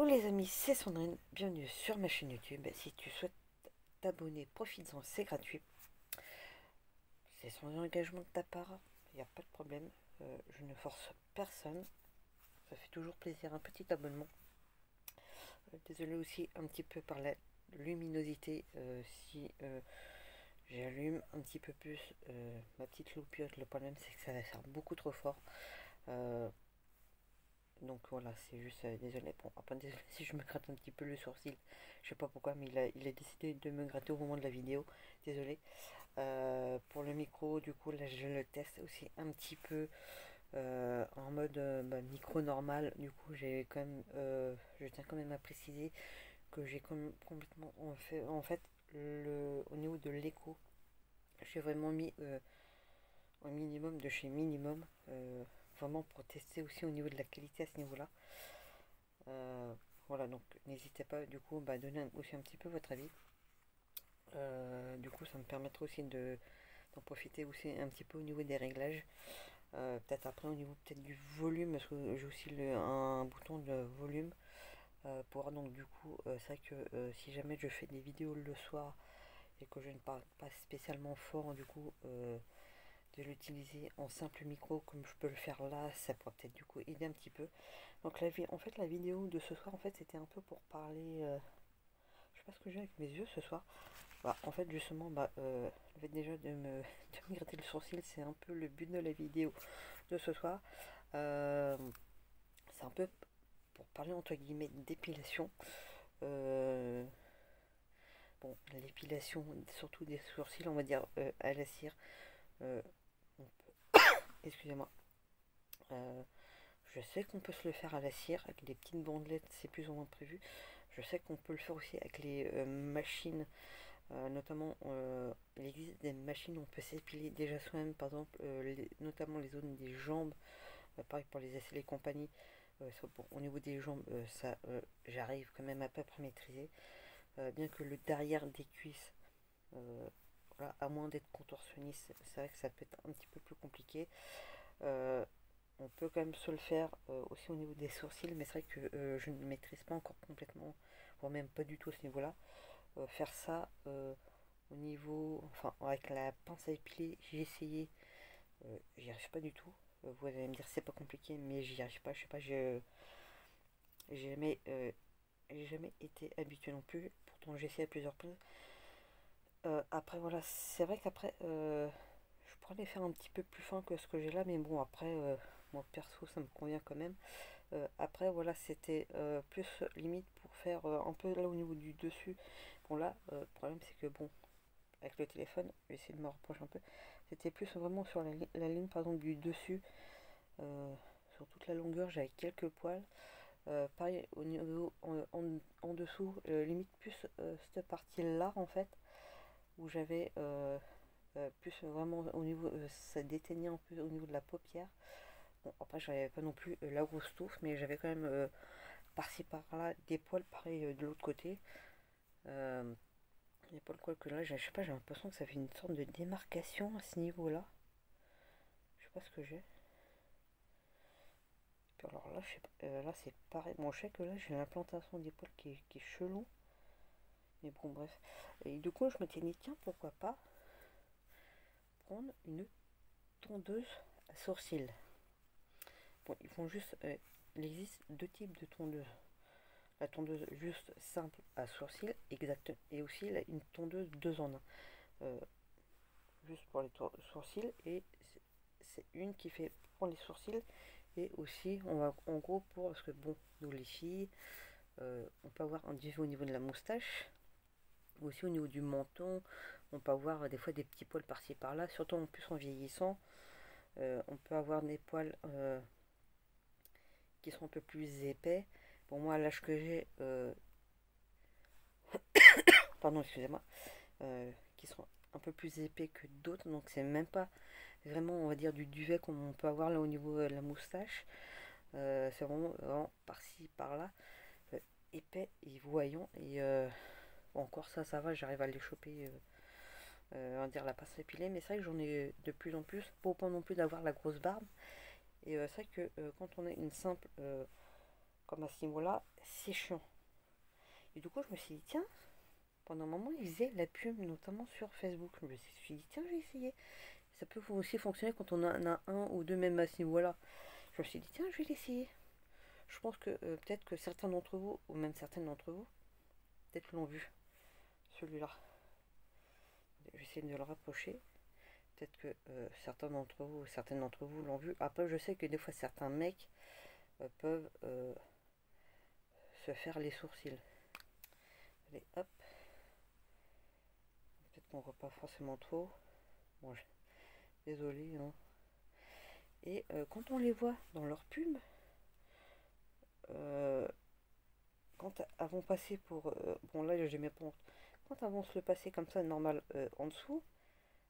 Les amis, c'est Sandrine, bienvenue sur ma chaîne YouTube. Si tu souhaites t'abonner, profites-en, c'est gratuit. C'est sans engagement de ta part, il n'y a pas de problème. Je ne force personne, ça fait toujours plaisir un petit abonnement. Désolé aussi un petit peu par la luminosité, si j'allume un petit peu plus ma petite loupiote, le problème c'est que ça va faire beaucoup trop fort. Donc voilà, c'est juste désolé. Bon, après, désolé si je me gratte un petit peu le sourcil. Je sais pas pourquoi, mais il a décidé de me gratter au moment de la vidéo. Désolé. Pour le micro, du coup, là, je le teste aussi un petit peu en mode micro normal. Du coup, j'ai quand même, je tiens quand même à préciser que j'ai complètement en fait au niveau de l'écho, j'ai vraiment mis un minimum de chez minimum. Vraiment pour tester aussi au niveau de la qualité à ce niveau-là. Euh, voilà, donc n'hésitez pas du coup à donner aussi un petit peu votre avis. Du coup, ça me permettra aussi d'en profiter aussi un petit peu au niveau des réglages. Peut-être après au niveau peut-être du volume, parce que j'ai aussi un bouton de volume. Pour donc du coup, c'est vrai que si jamais je fais des vidéos le soir et que je ne parle pas spécialement fort, du coup, de l'utiliser en simple micro comme je peux le faire là, ça pourrait peut-être du coup aider un petit peu. Donc en fait la vidéo de ce soir en fait c'était un peu pour parler, je sais pas ce que j'ai avec mes yeux ce soir. Bah, en fait justement le fait déjà de me gratter le sourcil, c'est un peu le but de la vidéo de ce soir. Euh, c'est un peu pour parler entre guillemets d'épilation. Euh, bon, l'épilation surtout des sourcils, on va dire à la cire. Euh, Excusez-moi. Euh, Je sais qu'on peut se le faire à la cire avec des petites bandelettes, c'est plus ou moins prévu. Je sais qu'on peut le faire aussi avec les machines, notamment il existe des machines où on peut s'épiler déjà soi-même, par exemple, notamment les zones des jambes, pareil pour les aisselles et compagnie. Bon, au niveau des jambes, ça j'arrive quand même à peu près maîtriser. Bien que le derrière des cuisses, euh, voilà, à moins d'être contorsionniste, c'est vrai que ça peut être un petit peu plus compliqué. Euh, on peut quand même se le faire aussi au niveau des sourcils, mais c'est vrai que je ne maîtrise pas encore complètement, voire même pas du tout à ce niveau-là. Faire ça au niveau, enfin avec la pince à épiler, j'ai essayé, j'y arrive pas du tout. Vous allez me dire c'est pas compliqué, mais j'y arrive pas. Je sais pas, j'ai jamais, j'ai jamais été habitué non plus. Pourtant j'ai essayé à plusieurs reprises. Après voilà, c'est vrai qu'après je pourrais les faire un petit peu plus fin que ce que j'ai là, mais bon après moi perso ça me convient quand même. Après voilà, c'était plus limite pour faire un peu là au niveau du dessus. Bon là le problème c'est que bon, avec le téléphone je vais essayer de me rapprocher un peu, c'était plus vraiment sur la ligne par exemple du dessus. euh, sur toute la longueur j'avais quelques poils. Pareil au niveau en dessous, limite plus cette partie là en fait, où j'avais plus vraiment au niveau, ça déteignait un peu au niveau de la paupière. Bon, après, j'avais pas non plus la grosse touffe, mais j'avais quand même par-ci par-là des poils pareil de l'autre côté. Euh, les poils quoi que là, je sais pas, j'ai l'impression que ça fait une sorte de démarcation à ce niveau-là. Je sais pas ce que j'ai. Puis alors là, je sais pas, là c'est pareil. Bon, je sais que là j'ai l'implantation des poils qui est chelou. Mais bon, bref. Et du coup, je me dit, tiens, pourquoi pas prendre une tondeuse à sourcils. Bon, ils font juste. Il existe deux types de tondeuses. La tondeuse juste simple à sourcils, exact, et aussi une tondeuse 2 en 1. Euh, juste pour les sourcils, et c'est une qui fait pour les sourcils, et aussi, on va en gros pour. Parce que bon, nous les filles, on peut avoir un duvet au niveau de la moustache, aussi au niveau du menton, on peut avoir des fois des petits poils par-ci par-là, surtout en plus en vieillissant. On peut avoir des poils qui sont un peu plus épais. Pour moi, à l'âge que j'ai, pardon, excusez-moi, qui sont un peu plus épais que d'autres, donc c'est même pas vraiment, on va dire, du duvet comme on peut avoir là au niveau de la moustache. C'est vraiment par-ci, par-là, épais et voyant. Et bon, encore ça va, j'arrive à les choper, on va dire la pince à épiler, mais c'est vrai que j'en ai de plus en plus, pas non plus d'avoir la grosse barbe. Et c'est vrai que quand on a une simple comme à ce niveau-là, c'est chiant. Et du coup, je me suis dit, tiens, pendant un moment, ils faisaient la pub, notamment sur Facebook. Je me suis dit, tiens, je vais essayer. Ça peut aussi fonctionner quand on en a un ou deux même à ce niveau-là. Je me suis dit, tiens, je vais l'essayer. Je pense que peut-être que certains d'entre vous, ou même certaines d'entre vous, peut-être l'ont vu, celui-là. Je vais essayer de le rapprocher. Peut-être que certains d'entre vous, ou certaines d'entre vous l'ont vu. Après, je sais que des fois, certains mecs peuvent se faire les sourcils. Allez, hop. Peut-être qu'on voit pas forcément trop. Bon, désolé. Hein. Et quand on les voit dans leur pub, quand elles vont passer pour... bon, là, j'ai mes points. Quand elles vont se le passer comme ça, normal, en dessous,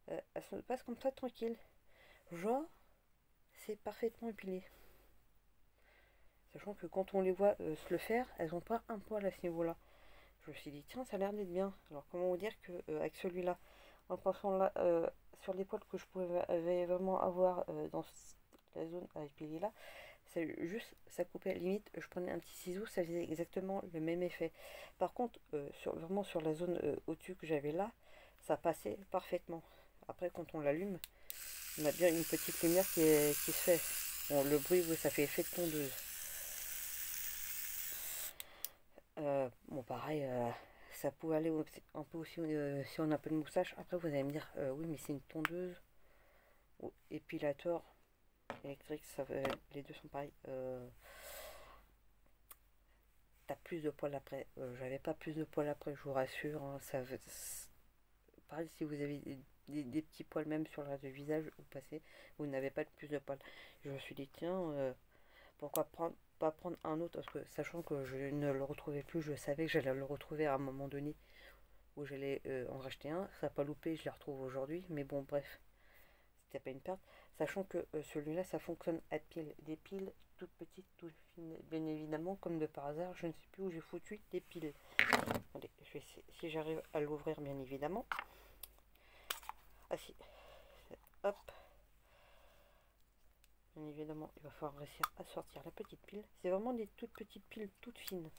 elles se le passent comme ça, tranquille. Genre, c'est parfaitement épilé. Sachant que quand on les voit se le faire, elles n'ont pas un poil à ce niveau-là. Je me suis dit, tiens, ça a l'air d'être bien. Alors, comment vous dire que avec celui-là, en pensant là, sur les poils que je pouvais vraiment avoir dans la zone à épiler là, c'est juste, ça coupait limite, je prenais un petit ciseau, ça faisait exactement le même effet. Par contre, vraiment sur la zone au-dessus que j'avais là, ça passait parfaitement. Après, quand on l'allume, on a bien une petite lumière qui se fait. Bon, le bruit, oui, ça fait effet de tondeuse. Bon, pareil, ça pouvait aller un peu aussi si on a un peu de moustache. Après, vous allez me dire, oui, mais c'est une tondeuse ou épilateur électrique, les deux sont pareils. T'as plus de poils après. J'avais pas plus de poils après, je vous rassure. Hein, pareil, si vous avez des petits poils même sur le reste du visage, vous passez, vous n'avez pas de plus de poils. Je me suis dit, tiens, pourquoi pas prendre un autre, parce que sachant que je ne le retrouvais plus, je savais que j'allais le retrouver à un moment donné où j'allais en racheter un. Ça n'a pas loupé, je les retrouve aujourd'hui, mais bon, bref, c'était pas une perte. Sachant que celui-là, ça fonctionne à pile, des piles toutes petites, toutes fines, bien évidemment, comme de par hasard, je ne sais plus où j'ai foutu des piles. Allez, je vais essayer, si j'arrive à l'ouvrir, bien évidemment. Ah si, hop. Bien évidemment, il va falloir réussir à sortir la petite pile. C'est vraiment des toutes petites piles, toutes fines.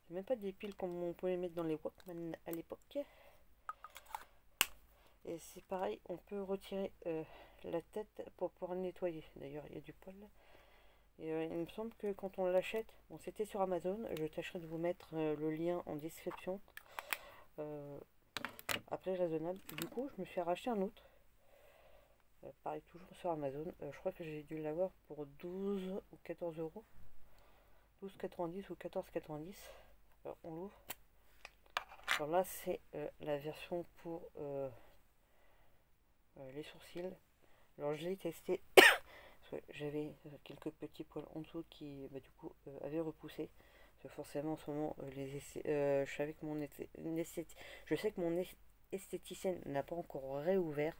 C'est même pas des piles comme on pouvait mettre dans les Walkman à l'époque. Et c'est pareil, on peut retirer la tête pour pouvoir le nettoyer. D'ailleurs, il y a du poil là. Et il me semble que quand on l'achète, bon, c'était sur Amazon. Je tâcherai de vous mettre le lien en description. Après, raisonnable. Du coup, je me suis racheté un autre. Pareil, toujours sur Amazon. Je crois que j'ai dû l'avoir pour 12 ou 14 euros. 12,90 ou 14,90. Alors, on l'ouvre. Alors là, c'est la version pour les sourcils. Alors, je l'ai testé parce que j'avais quelques petits poils en dessous qui, bah, du coup, avaient repoussé. Parce que forcément, en ce moment, je savais que je sais que mon esthéticienne n'a pas encore réouvert.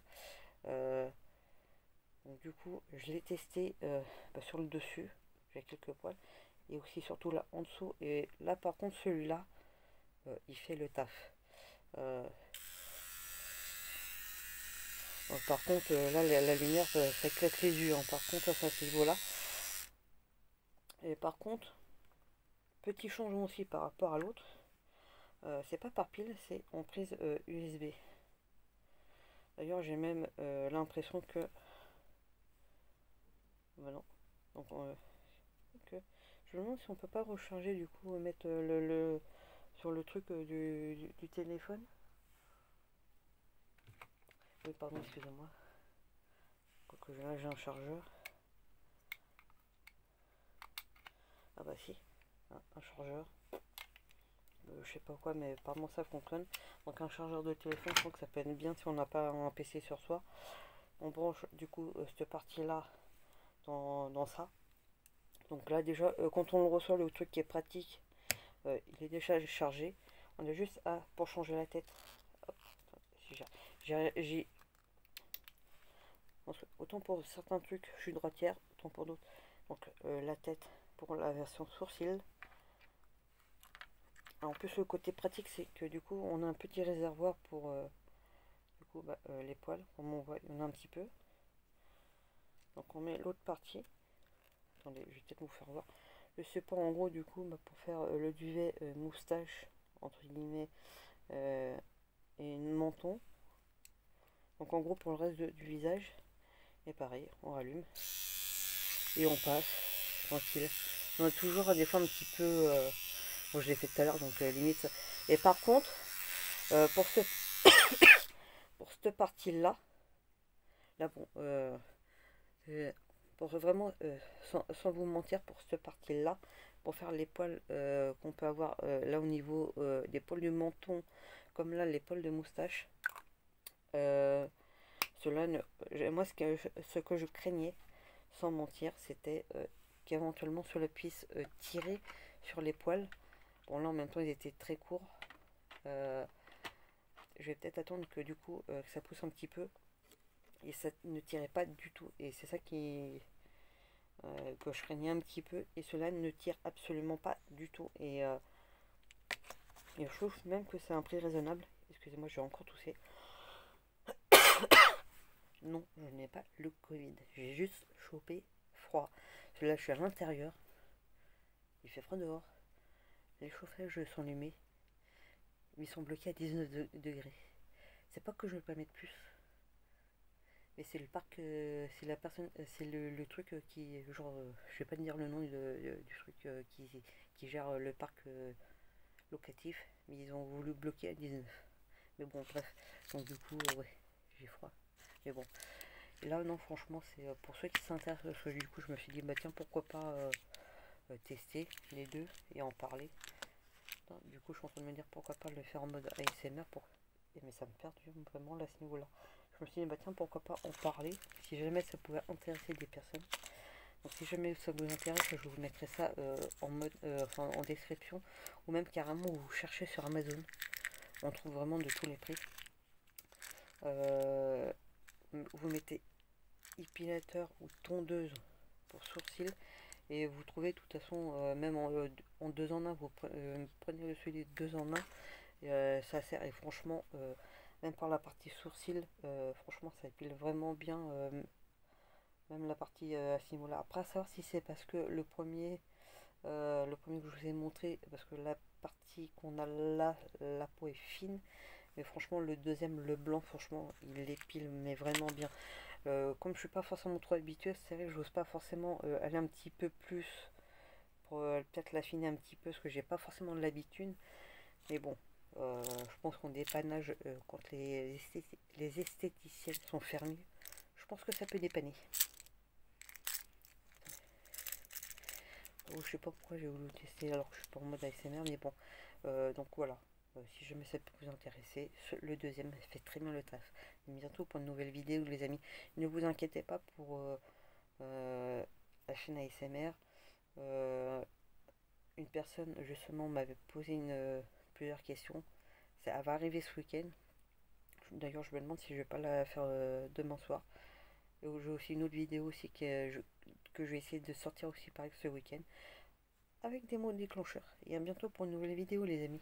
Donc du coup, je l'ai testé bah, sur le dessus, j'ai quelques poils, et aussi surtout là en dessous. Et là, par contre, celui-là, il fait le taf. Par contre, là, la lumière, ça éclate les yeux. Hein. Par contre, à ce niveau-là. Et par contre, petit changement aussi par rapport à l'autre. C'est pas par pile, c'est en prise USB. D'ailleurs, j'ai même l'impression que... Bah non. Donc, je me demande si on peut pas recharger du coup, mettre sur le truc du téléphone. Oui, pardon, excusez-moi. Quoique là, j'ai un chargeur. Ah bah si, un chargeur. Je sais pas quoi, mais apparemment ça fonctionne. Donc un chargeur de téléphone, je crois que ça peut être bien si on n'a pas un PC sur soi. On branche du coup cette partie-là dans ça. Donc là déjà, quand on le reçoit, le truc qui est pratique, il est déjà chargé. On a juste à, pour changer la tête. Hop, si j'ai autant pour certains trucs, je suis droitière, autant pour d'autres. Donc la tête pour la version sourcil. En plus, le côté pratique, c'est que du coup, on a un petit réservoir pour du coup, les poils. Comme on voit, il y en a un petit peu. Donc on met l'autre partie. Attendez, je vais peut-être vous faire voir. Le support en gros du coup pour faire le duvet moustache entre guillemets et une menton. Donc en gros pour le reste du visage. Et pareil, on rallume et on passe tranquille. On a toujours des fois un petit peu. Bon, je l'ai fait tout à l'heure donc limite. Et par contre, pour pour cette partie là bon, pour vraiment, sans vous mentir, pour cette partie là, pour faire les poils qu'on peut avoir là au niveau des poils du menton, comme là les poils de moustache. Euh, Cela moi ce que je craignais, sans mentir, c'était qu'éventuellement cela puisse tirer sur les poils. Bon là en même temps ils étaient très courts. Euh, je vais peut-être attendre que du coup que ça pousse un petit peu et ça ne tirait pas du tout. Et c'est ça qui que je craignais un petit peu et cela ne tire absolument pas du tout. Et je trouve même que c'est un prix raisonnable. Excusez-moi, j'ai encore toussé. Non, je n'ai pas le Covid. J'ai juste chopé froid. Là, je suis à l'intérieur. Il fait froid dehors. Les chauffages sont allumés. Ils sont bloqués à 19 degrés. C'est pas que je ne veux pas mettre plus. Mais c'est le parc, c'est la personne, c'est le truc qui, genre, je vais pas te dire le nom du truc qui gère le parc locatif. Mais ils ont voulu bloquer à 19. Mais bon, bref. Donc du coup, ouais, j'ai froid. Mais bon. Et là, non, franchement, c'est pour ceux qui s'intéressent, parce que du coup, je me suis dit, bah tiens, pourquoi pas tester les deux et en parler. Du coup, je suis en train de me dire pourquoi pas le faire en mode ASMR pour. Mais ça me perturbe vraiment là, à ce niveau-là. Je me suis dit, bah tiens, pourquoi pas en parler si jamais ça pouvait intéresser des personnes. Donc, si jamais ça vous intéresse, je vous mettrai ça en mode, enfin, en description ou même carrément vous cherchez sur Amazon. On trouve vraiment de tous les prix. Vous mettez épilateur ou tondeuse pour sourcils et vous trouvez de toute façon même en deux en un vous prenez le celui de deux en un ça sert et franchement même par la partie sourcils franchement ça épile vraiment bien même la partie à ce niveau là après à savoir si c'est parce que le premier que je vous ai montré parce que la partie qu'on a là la peau est fine mais franchement le deuxième le blanc franchement il épile mais vraiment bien. Comme je suis pas forcément trop habitué, c'est vrai que j'ose pas forcément aller un petit peu plus pour peut-être l'affiner un petit peu parce que j'ai pas forcément de l'habitude. Mais bon, je pense qu'en dépannage, quand les esthéticiennes sont fermées, je pense que ça peut dépanner. Oh, je sais pas pourquoi j'ai voulu tester alors que je suis pas en mode ASMR, mais bon. Donc voilà. Si jamais ça peut vous intéresser, le deuxième fait très bien le taf. Et bientôt pour une nouvelle vidéo les amis. Ne vous inquiétez pas pour la chaîne ASMR. Une personne justement m'avait posé plusieurs questions. Ça va arriver ce week-end. D'ailleurs, je me demande si je vais pas la faire demain soir. Et j'ai aussi une autre vidéo aussi que je vais essayer de sortir aussi pareil ce week-end. Avec des mots déclencheurs. Et à bientôt pour une nouvelle vidéo les amis.